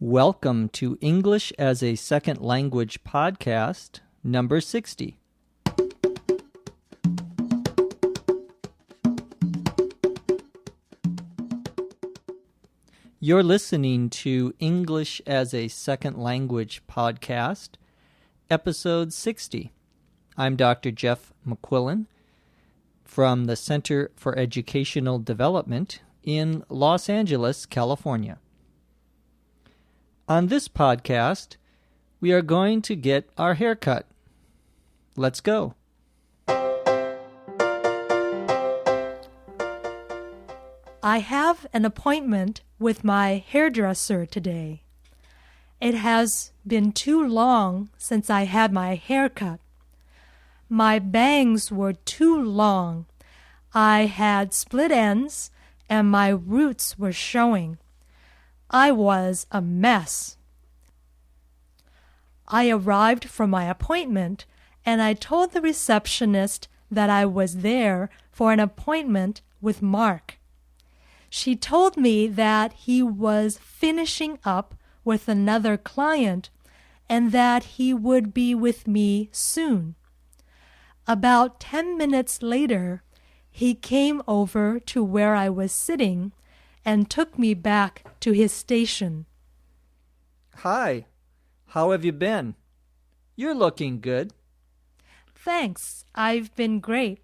Welcome to English as a Second Language podcast, number 60. You're listening to English as a Second Language podcast, episode 60. I'm Dr. Jeff McQuillan from the Center for Educational Development in Los Angeles, California. On this podcast, we are going to get our hair cut. Let's go. I have an appointment with my hairdresser today. It has been too long since I had my hair cut. My bangs were too long. I had split ends and my roots were showing. I was a mess. I arrived for my appointment and I told the receptionist that I was there for an appointment with Mark. She told me that he was finishing up with another client and that he would be with me soon. About 10 minutes later, he came over to where I was sitting and took me back to his station. Hi, how have you been? You're looking good. Thanks, I've been great.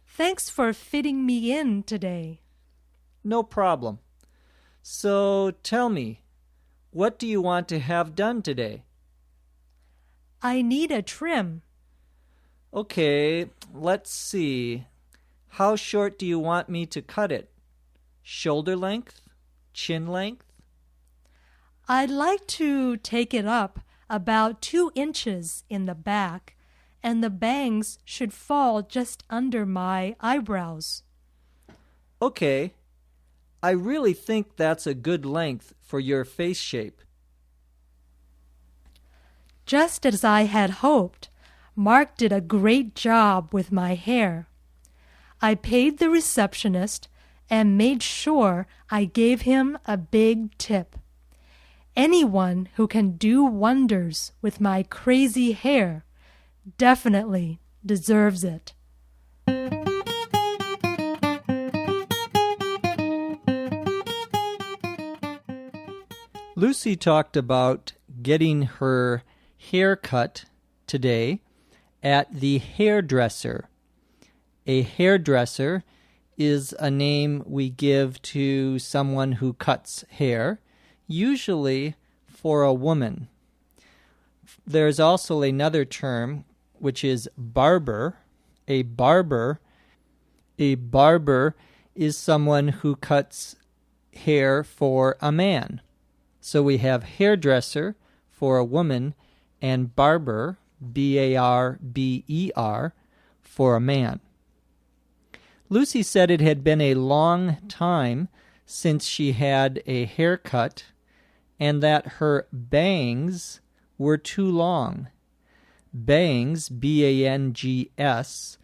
Thanks for fitting me in today. No problem. So tell me, what do you want to have done today? I need a trim. Okay, let's see. How short do you want me to cut it? Shoulder length? Chin length? I'd like to take it up about 2 inches in the back, and the bangs should fall just under my eyebrows. Okay. I really think that's a good length for your face shape. Just as I had hoped, Mark did a great job with my hair. I paid the receptionist and made sure I gave him a big tip. Anyone who can do wonders with my crazy hair definitely deserves it. Lucy talked about getting her hair cut today at the hairdresser. A hairdresser is a name we give to someone who cuts hair, usually for a woman. There's also another term, which is barber. A barber is someone who cuts hair for a man. So we have hairdresser for a woman and barber, B-A-R-B-E-R, for a man. Lucy said it had been a long time since she had a haircut and that her bangs were too long. Bangs, B-A-N-G-S,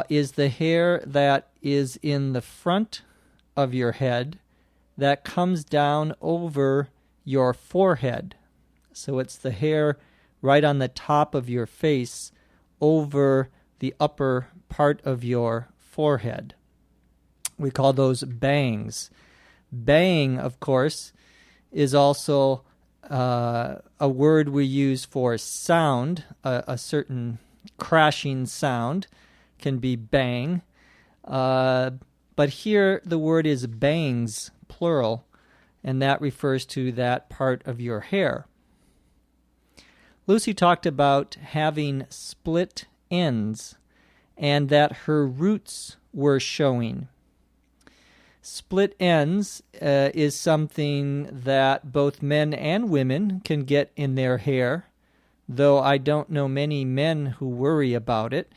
is the hair that is in the front of your head that comes down over your forehead. So it's the hair right on the top of your face over the upper part of your forehead. We call those bangs. Bang, of course, is also a word we use for sound. A certain crashing sound can be bang. But here the word is bangs, plural, and that refers to that part of your hair. Lucy talked about having split ends and that her roots were showing. Split ends is something that both men and women can get in their hair, though I don't know many men who worry about it.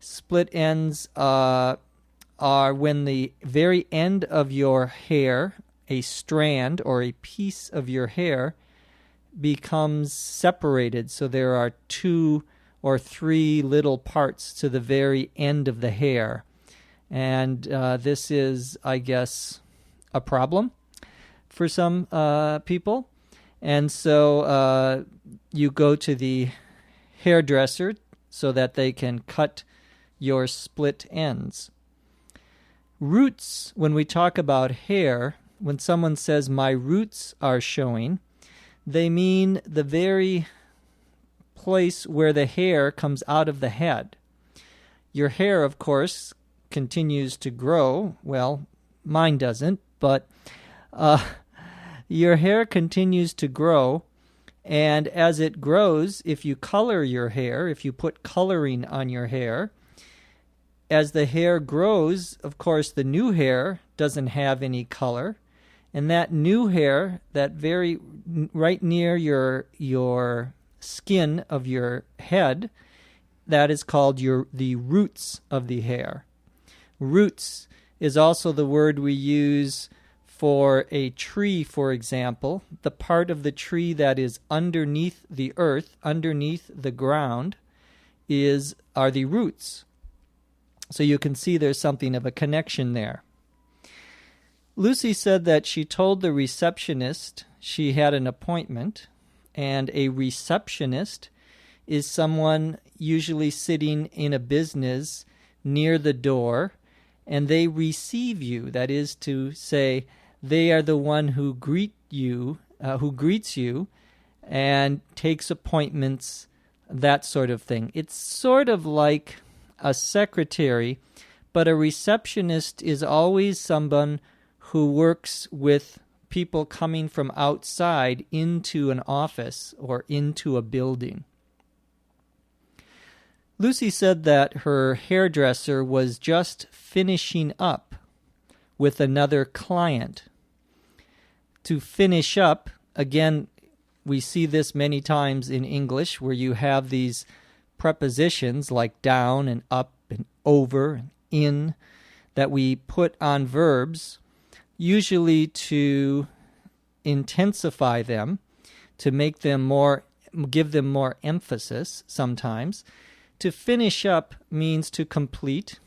Split ends are when the very end of your hair, a strand or a piece of your hair, becomes separated. So there are 2 or 3 little parts to the very end of the hair. And this is, I guess, a problem for some people. And so you go to the hairdresser so that they can cut your split ends. Roots, when we talk about hair, when someone says my roots are showing, they mean the very place where the hair comes out of the head. Your hair, of course, continues to grow. Well, mine doesn't, but your hair continues to grow, and as it grows, if you color your hair, if you put coloring on your hair, as the hair grows, of course, the new hair doesn't have any color, and that new hair, that very right near your skin of your head, that is called the roots of the hair. Roots is also the word we use for a tree, for example. The part of the tree that is underneath the earth, underneath the ground, are the roots. So you can see there's something of a connection there. Lucy said that she told the receptionist she had an appointment, and a receptionist is someone usually sitting in a business near the door, and they receive you. That is to say, they are the one who greets you and takes appointments, that sort of thing. It's sort of like a secretary, but a receptionist is always someone who works with people coming from outside into an office or into a building. Lucy said that her hairdresser was just finishing up with another client. To finish up, again, we see this many times in English where you have these prepositions like down and up and over and in that we put on verbs, usually to intensify them, to make them more, give them more emphasis sometimes. To finish up means to complete.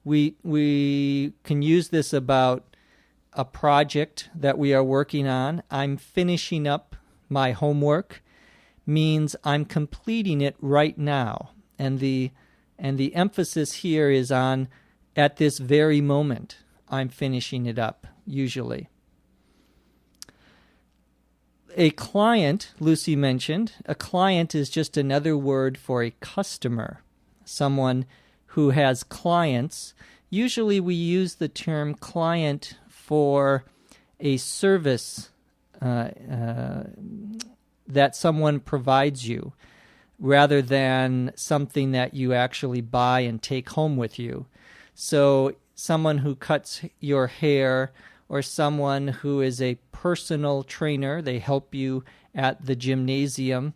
We can use this about a project that we are working on. I'm finishing up my homework means I'm completing it right now. And the emphasis here is on at this very moment. I'm finishing it up, usually. A client, Lucy mentioned, a client is just another word for a customer, someone who has clients. Usually we use the term client for a service that someone provides you, rather than something that you actually buy and take home with you. So someone who cuts your hair, or someone who is a personal trainer, they help you at the gymnasium,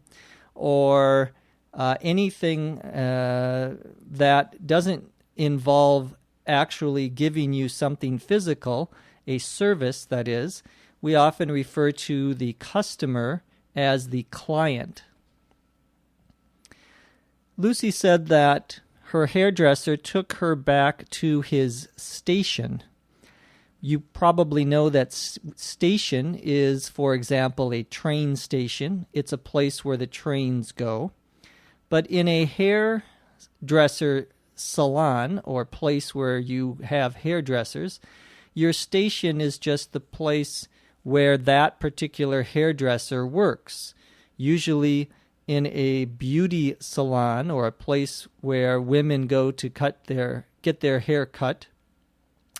or anything that doesn't involve actually giving you something physical, a service that is, we often refer to the customer as the client. Lucy said that her hairdresser took her back to his station. You probably know that station is, for example, a train station. It's a place where the trains go. But in a hairdresser salon, or place where you have hairdressers, your station is just the place where that particular hairdresser works. Usually in a beauty salon, or a place where women go to get their hair cut,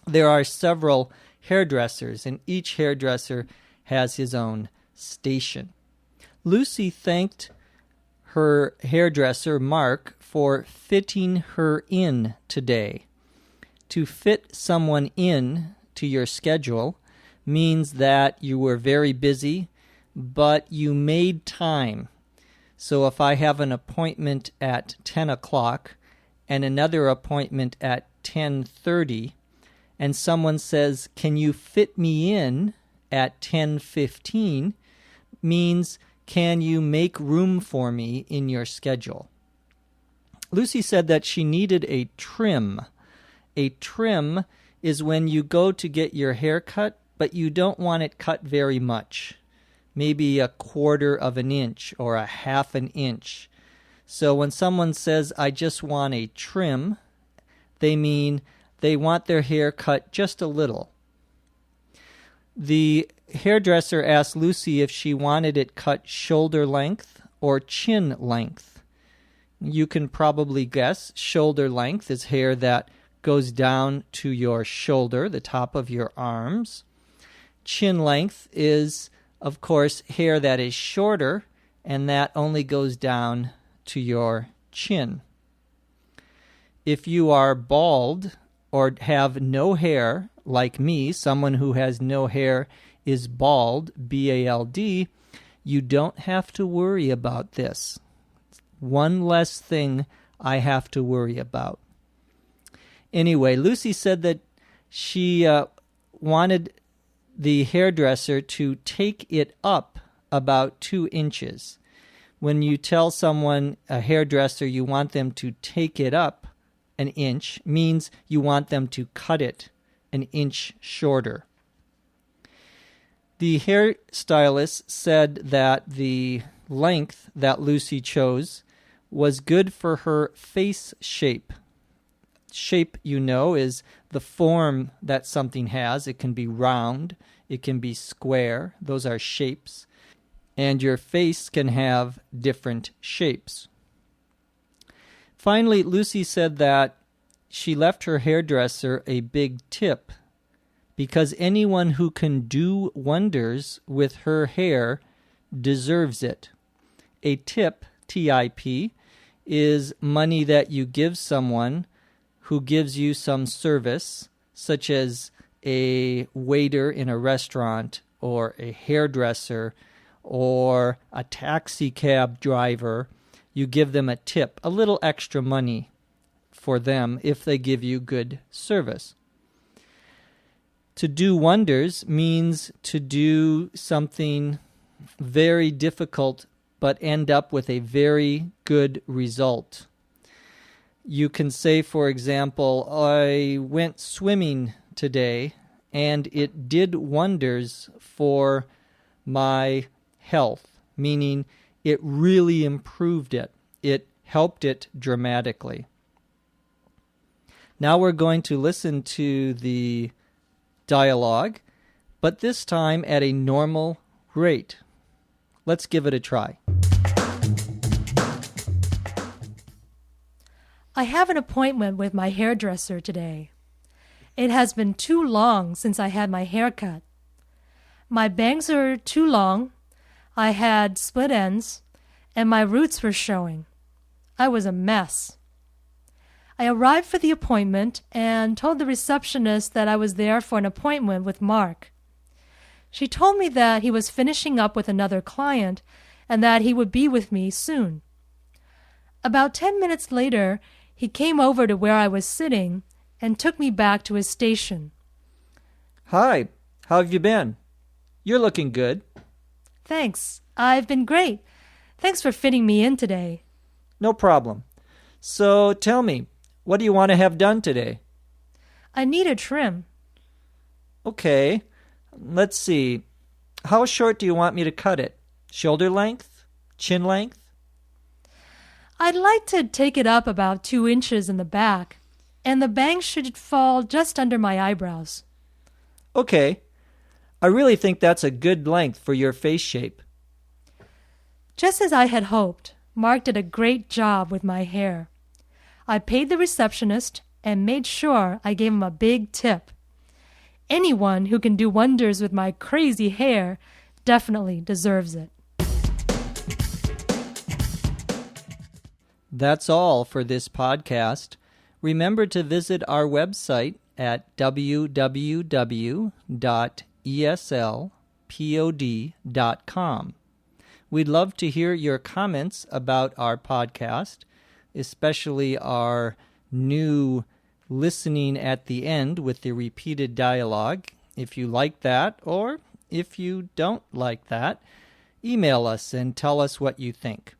there are several hairdressers, and each hairdresser has his own station. Lucy thanked her hairdresser, Mark, for fitting her in today. To fit someone in to your schedule means that you were very busy, but you made time. So if I have an appointment at 10 o'clock and another appointment at 10:30, and someone says, "Can you fit me in at 10:15?" means, can you make room for me in your schedule? Lucy said that she needed a trim. A trim is when you go to get your hair cut, but you don't want it cut very much. maybe a quarter of an inch or a half an inch. So when someone says, I just want a trim, they mean they want their hair cut just a little. The hairdresser asked Lucy if she wanted it cut shoulder length or chin length. You can probably guess shoulder length is hair that goes down to your shoulder, the top of your arms. Chin length is, of course, hair that is shorter, and that only goes down to your chin. If you are bald or have no hair, like me, someone who has no hair is bald, B-A-L-D, you don't have to worry about this. One less thing I have to worry about. Anyway, Lucy said that she wanted the hairdresser to take it up about 2 inches. When you tell someone, a hairdresser, you want them to take it up an inch, means you want them to cut it an inch shorter. The hairstylist said that the length that Lucy chose was good for her face shape. Shape, you know, is the form that something has. It can be round, it can be square. Those are shapes. And your face can have different shapes. Finally, Lucy said that she left her hairdresser a big tip because anyone who can do wonders with her hair deserves it. A tip, T-I-P, is money that you give someone who gives you some service, such as a waiter in a restaurant or a hairdresser or a taxi cab driver. You give them a tip, a little extra money for them if they give you good service. To do wonders means to do something very difficult but end up with a very good result. You can say, for example, I went swimming today and it did wonders for my health, meaning it really improved it. It helped it dramatically. Now we're going to listen to the dialogue, but this time at a normal rate. Let's give it a try. I have an appointment with my hairdresser today. It has been too long since I had my hair cut. My bangs are too long, I had split ends, and my roots were showing. I was a mess. I arrived for the appointment and told the receptionist that I was there for an appointment with Mark. She told me that he was finishing up with another client and that he would be with me soon. About 10 minutes later, he came over to where I was sitting and took me back to his station. Hi, how have you been? You're looking good. Thanks. I've been great. Thanks for fitting me in today. No problem. So tell me, what do you want to have done today? I need a trim. Okay, let's see. How short do you want me to cut it? Shoulder length? Chin length? I'd like to take it up about 2 inches in the back, and the bangs should fall just under my eyebrows. Okay. I really think that's a good length for your face shape. Just as I had hoped, Mark did a great job with my hair. I paid the receptionist and made sure I gave him a big tip. Anyone who can do wonders with my crazy hair definitely deserves it. That's all for this podcast. Remember to visit our website at www.eslpod.com. We'd love to hear your comments about our podcast, especially our new listening at the end with the repeated dialogue. If you like that, or if you don't like that, email us and tell us what you think.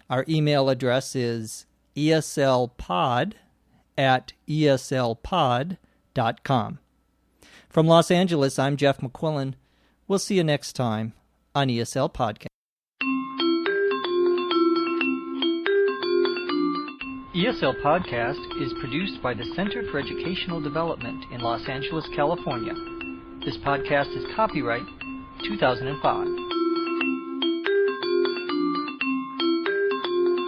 Our email address is eslpod@eslpod.com. From Los Angeles, I'm Jeff McQuillan. We'll see you next time on ESL Podcast. ESL Podcast is produced by the Center for Educational Development in Los Angeles, California. This podcast is copyright 2005.